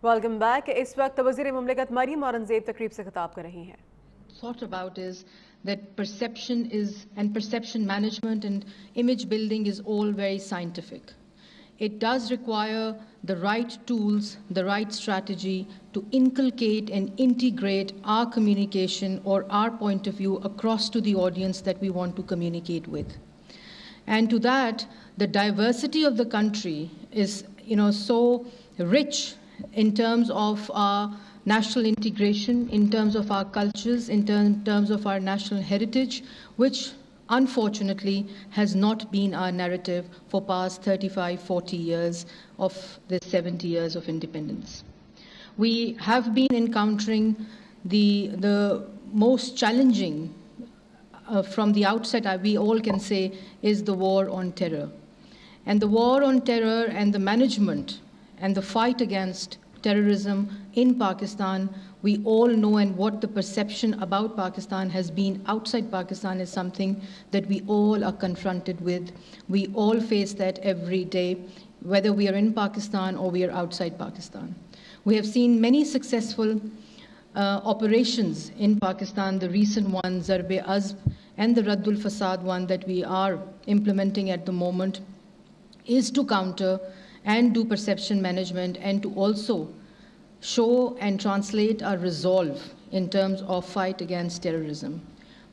Welcome back. इस वक्त वज़ीर मुमलिकत मरियम औरंगज़ेब तकरीब से खिताब कर रही हैं। Thought about is that perception management and image building is all very scientific. It does require the right tools, the right strategy to inculcate and integrate our communication or our point of view across to the audience that we want to communicate with. And to that, the diversity of the country is, so rich in terms of our national integration, in terms of our cultures, in terms of our national heritage, which unfortunately has not been our narrative for past 35, 40 years of the 70 years of independence. We have been encountering the most challenging from the outset, we all can say, is the war on terror. And the war on terror and the management and the fight against terrorism in Pakistan, we all know, and what the perception about Pakistan has been outside Pakistan is something that we all are confronted with. We all face that every day, whether we are in Pakistan or we are outside Pakistan. We have seen many successful operations in Pakistan, the recent one, Zarb-e-Azb, and the Raddul Fasad one that we are implementing at the moment, is to counter and do perception management and to also show and translate our resolve in terms of fight against terrorism.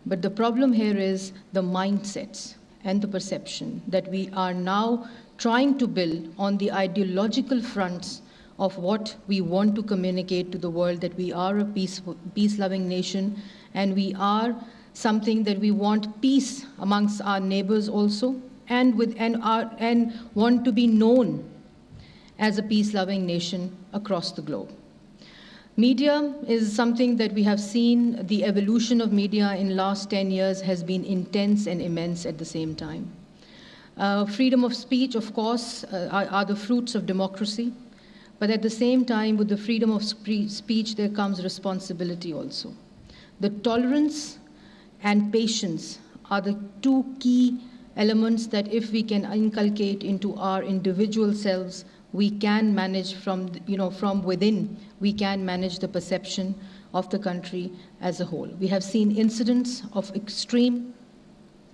But the problem here is the mindsets and the perception that we are now trying to build on the ideological fronts of what we want to communicate to the world, that we are a peace-loving nation, and we are something that we want peace amongst our neighbors also, and want to be known as a peace-loving nation across the globe. Media is something that we have seen. The evolution of media in the last 10 years has been intense and immense at the same time. Freedom of speech, of course, are the fruits of democracy. But at the same time, with the freedom of speech, there comes responsibility also. The tolerance and patience are the two key elements that if we can inculcate into our individual selves, we can manage from within, we can manage the perception of the country as a whole. We have seen incidents of extreme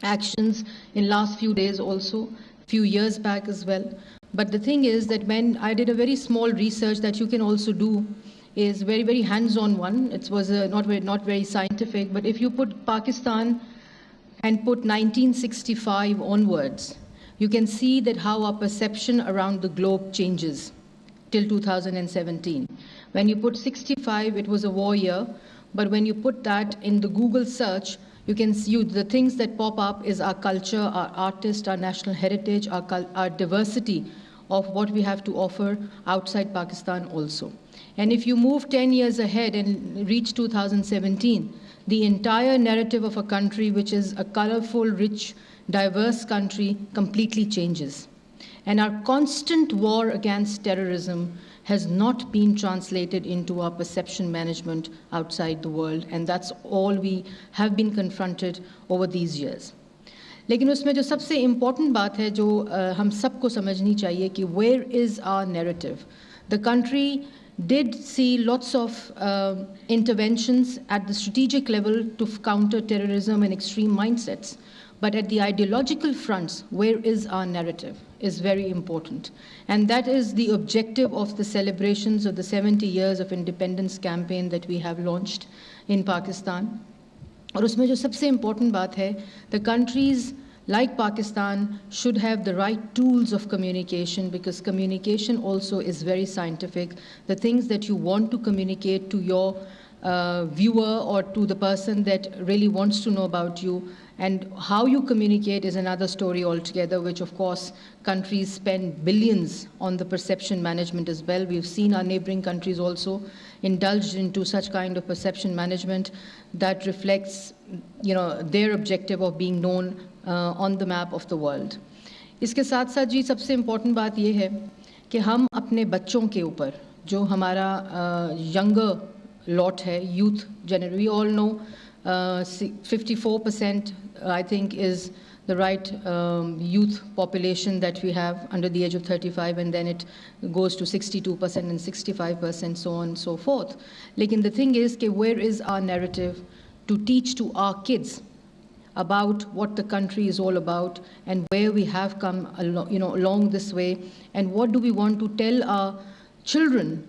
actions in last few days also, few years back as well. But the thing is that when I did a very small research that you can also do, is very, very hands-on one. It was not very scientific, but if you put Pakistan and put 1965 onwards, you can see that how our perception around the globe changes till 2017. When you put 65, it was a war year, but when you put that in the Google search, you can see the things that pop up is our culture, our artists, our national heritage, our diversity of what we have to offer outside Pakistan also. And if you move 10 years ahead and reach 2017, the entire narrative of a country which is a colorful, rich, diverse country completely changes. And our constant war against terrorism has not been translated into our perception management outside the world, and that's all we have been confronted over these years. लेकिन उसमें जो सबसे important बात है जो हम सबको समझनी चाहिए कि where is our narrative? The country did see lots of interventions at the strategic level to counter terrorism and extreme mindsets. But at the ideological fronts, where is our narrative is very important. And that is the objective of the celebrations of the 70 years of independence campaign that we have launched in Pakistan. और उसमें जो सबसे important बात है, the countries like Pakistan should have the right tools of communication, because communication also is very scientific. The things that you want to communicate to your viewer or to the person that really wants to know about you, and how you communicate is another story altogether, which of course countries spend billions on the perception management as well. We've seen our neighboring countries also indulged into such kind of perception management that reflects, their objective of being known on the map of the world. इसके साथ साथ जी सबसे important बात ये है कि हम अपने बच्चों के ऊपर जो हमारा younger lot है, youth generation, we all know 54% I think is the right youth population that we have under the age of 35, and then it goes to 62% and 65%, so on and so forth. Like, the thing is, where is our narrative to teach to our kids about what the country is all about and where we have come along this way, and what do we want to tell our children,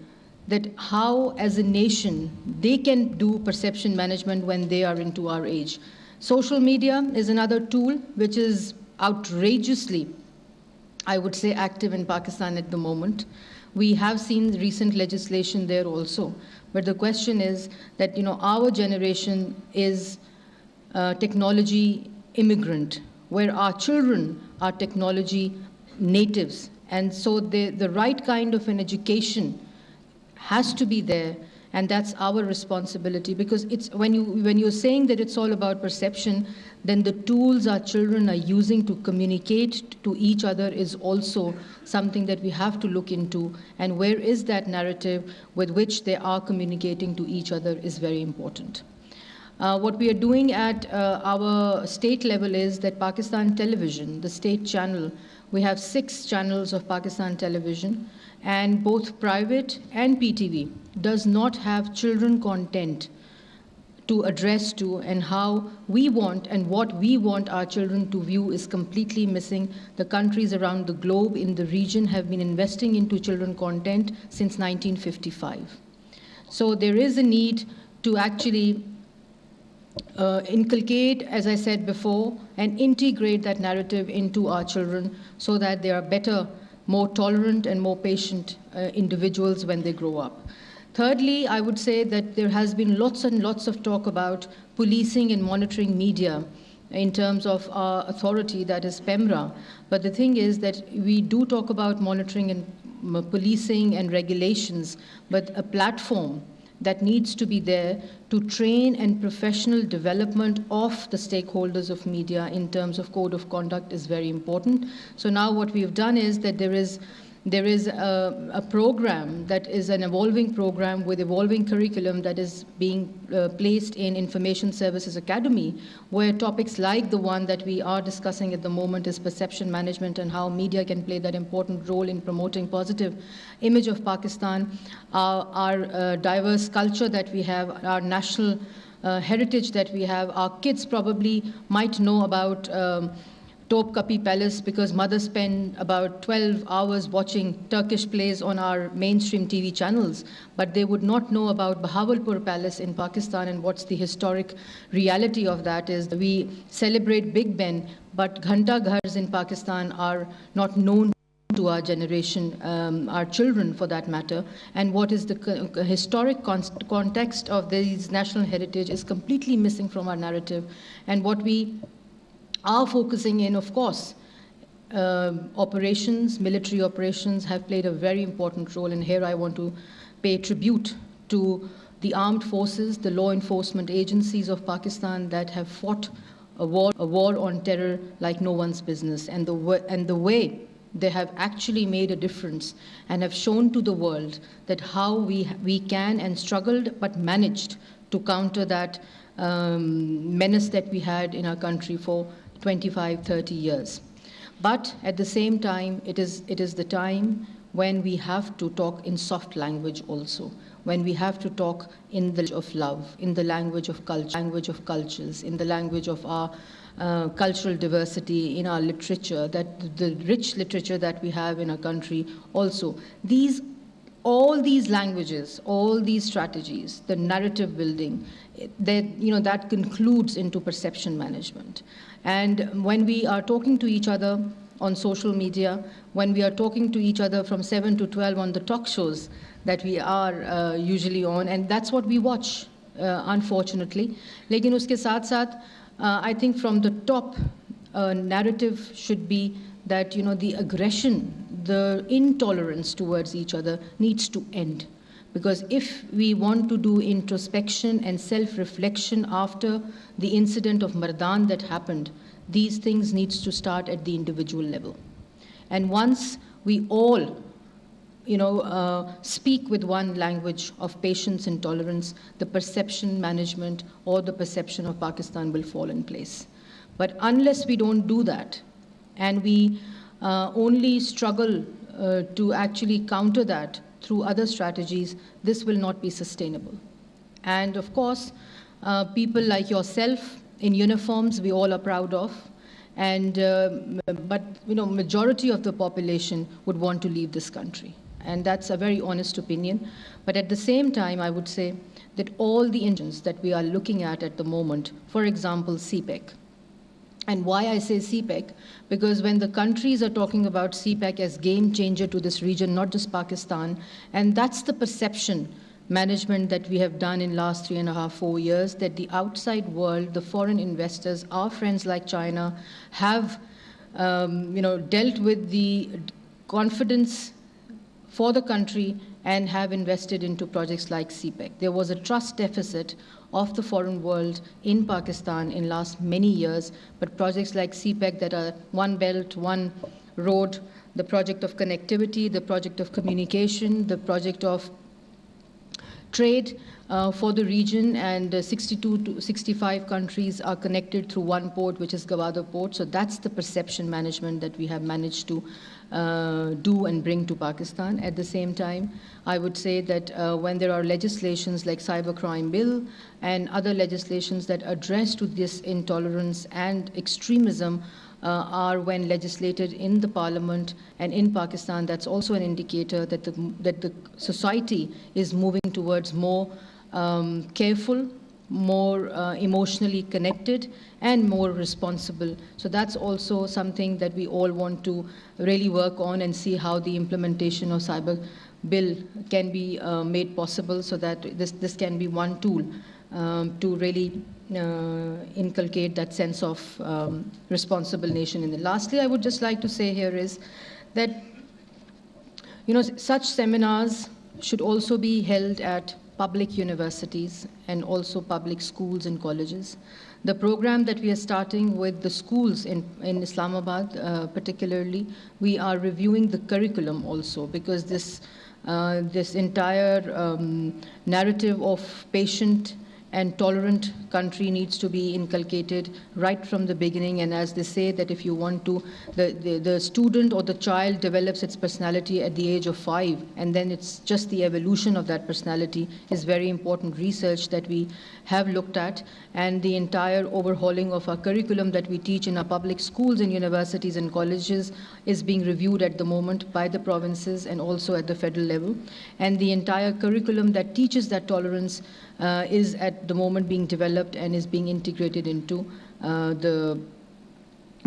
that how as a nation they can do perception management when they are into our age. Social media is another tool which is outrageously, I would say, active in Pakistan at the moment. We have seen recent legislation there also, but the question is that our generation is technology immigrant, where our children are technology natives, and so the right kind of an education has to be there, and that's our responsibility. Because it's when you're saying that it's all about perception, then the tools our children are using to communicate to each other is also something that we have to look into, and where is that narrative with which they are communicating to each other is very important. What we are doing at our state level is that Pakistan Television, the state channel, we have 6 channels of Pakistan Television, and both private and PTV does not have children content to address to, and how we want and what we want our children to view is completely missing. The countries around the globe in the region have been investing into children content since 1955. So there is a need to actually inculcate, as I said before, and integrate that narrative into our children so that they are better, more tolerant and more patient individuals when they grow up. Thirdly, I would say that there has been lots and lots of talk about policing and monitoring media in terms of our authority, that is PEMRA. But the thing is that we do talk about monitoring and policing and regulations, but a platform that needs to be there to train and professional development of the stakeholders of media in terms of code of conduct is very important. So now what we've done is that there is a program that is an evolving program with evolving curriculum that is being placed in Information Services Academy, where topics like the one that we are discussing at the moment is perception management and how media can play that important role in promoting positive image of Pakistan, our diverse culture that we have, our national heritage that we have. Our kids probably might know about Topkapi Palace because mothers spend about 12 hours watching Turkish plays on our mainstream TV channels, but they would not know about Bahawalpur Palace in Pakistan, and what's the historic reality of that is we celebrate Big Ben, but Ghanta Ghars in Pakistan are not known to our generation, our children for that matter, and what is the historic context of these national heritage is completely missing from our narrative. And what we are focusing in, of course, operations, military operations have played a very important role, and here I want to pay tribute to the armed forces, the law enforcement agencies of Pakistan that have fought a war on terror like no one's business, and the way they have actually made a difference and have shown to the world that how we can and struggled but managed to counter that menace that we had in our country for 25, 30 years. But at the same time, it is the time when we have to talk in soft language also, when we have to talk in the language of love, in the language of cultures, in the language of our cultural diversity, in our literature, that the rich literature that we have in our country also. All these languages, all these strategies, the narrative building, that concludes into perception management. And when we are talking to each other on social media, when we are talking to each other from 7 to 12 on the talk shows that we are usually on, and that's what we watch, unfortunately. Lekin uske saath saath, I think from the top, narrative should be that the aggression, the intolerance towards each other needs to end. Because if we want to do introspection and self-reflection after the incident of Mardan that happened, these things needs to start at the individual level. And once we all speak with one language of patience and tolerance, the perception management or the perception of Pakistan will fall in place. But unless we don't do that, and we only struggle to actually counter that through other strategies, this will not be sustainable. And of course, people like yourself in uniforms, we all are proud of. And, but, majority of the population would want to leave this country. And that's a very honest opinion. But at the same time, I would say that all the engines that we are looking at the moment, for example, CPEC. And why I say CPEC, because when the countries are talking about CPEC as game changer to this region, not just Pakistan, and that's the perception management that we have done in last 3.5, 4 years, that the outside world, the foreign investors, our friends like China, have dealt with the confidence for the country and have invested into projects like CPEC. There was a trust deficit of the foreign world in Pakistan in last many years, but projects like CPEC that are one belt, one road, the project of connectivity, the project of communication, the project of trade for the region, and 62 to 65 countries are connected through one port, which is Gwadar Port. So that's the perception management that we have managed to do and bring to Pakistan. At the same time, I would say that when there are legislations like Cybercrime Bill and other legislations that address to this intolerance and extremism are when legislated in the parliament and in Pakistan, that's also an indicator that the society is moving towards more careful, more emotionally connected, and more responsible. So that's also something that we all want to really work on and see how the implementation of Cyber Bill can be made possible, so that this can be one tool to really inculcate that sense of responsible nation. And lastly, I would just like to say here is that such seminars should also be held at public universities and also public schools and colleges. The program that we are starting with the schools in Islamabad particularly, we are reviewing the curriculum also, because this entire narrative of patient and tolerant country needs to be inculcated right from the beginning. And as they say, that if you want to, the student or the child develops its personality at the age of 5, and then it's just the evolution of that personality is very important research that we have looked at. And the entire overhauling of our curriculum that we teach in our public schools and universities and colleges is being reviewed at the moment by the provinces and also at the federal level. And the entire curriculum that teaches that tolerance is at the moment being developed and is being integrated into the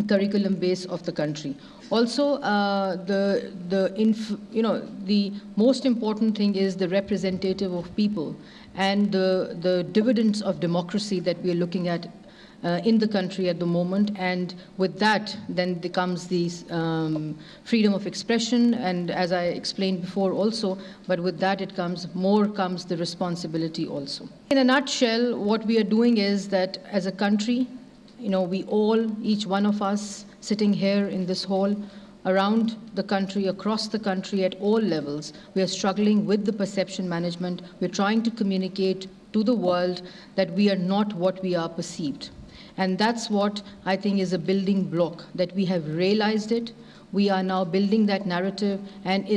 curriculum base of the country. Also, the most important thing is the representative of people and the dividends of democracy that we are looking at in the country at the moment. And with that, then comes the freedom of expression, and as I explained before also, but with that comes the responsibility also. In a nutshell, what we are doing is that as a country, we all, each one of us sitting here in this hall, around the country, across the country, at all levels, we are struggling with the perception management. We're trying to communicate to the world that we are not what we are perceived. And that's what I think is a building block, that we have realized it. We are now building that narrative, and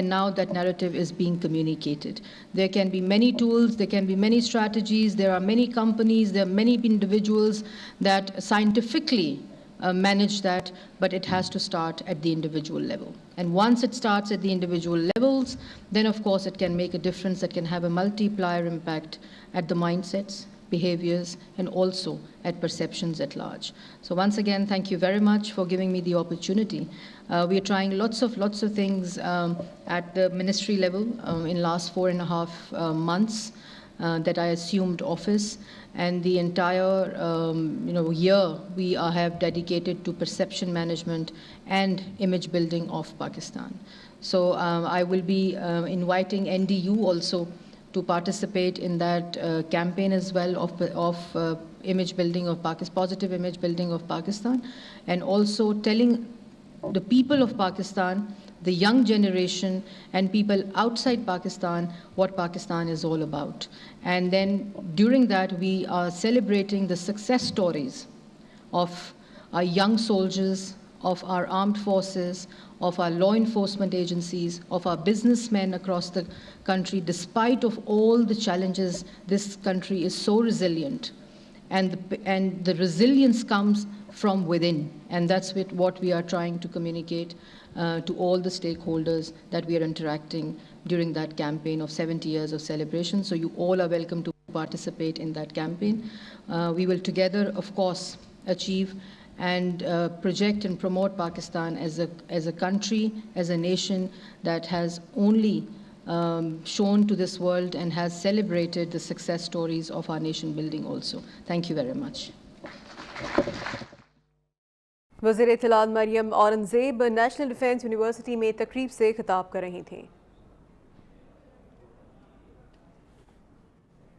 now that narrative is being communicated. There can be many tools, there can be many strategies, there are many companies, there are many individuals that scientifically manage that, but it has to start at the individual level. And once it starts at the individual levels, then of course it can make a difference that can have a multiplier impact at the mindsets, behaviors, and also at perceptions at large. So once again, thank you very much for giving me the opportunity. We are trying lots of things at the ministry level in last 4.5 months that I assumed office, and the entire year we have dedicated to perception management and image building of Pakistan. So I will be inviting NDU also to participate in that campaign as well of image building of Pakistan, positive image building of Pakistan, and also telling the people of Pakistan, the young generation and people outside Pakistan, what Pakistan is all about. And then during that, we are celebrating the success stories of our young soldiers, of our armed forces, of our law enforcement agencies, of our businessmen across the country. Despite of all the challenges, this country is so resilient. And the resilience comes from within. And that's what we are trying to communicate to all the stakeholders that we are interacting during that campaign of 70 years of celebration. So you all are welcome to participate in that campaign. We will together, of course, achieve and project and promote Pakistan as a country, as a nation that has only shown to this world and has celebrated the success stories of our nation building also. Thank you very much. वज़ीर इत्तलात Maryam Aurangzeb National Defence University में तकरीब से खिताब कर रही थीं।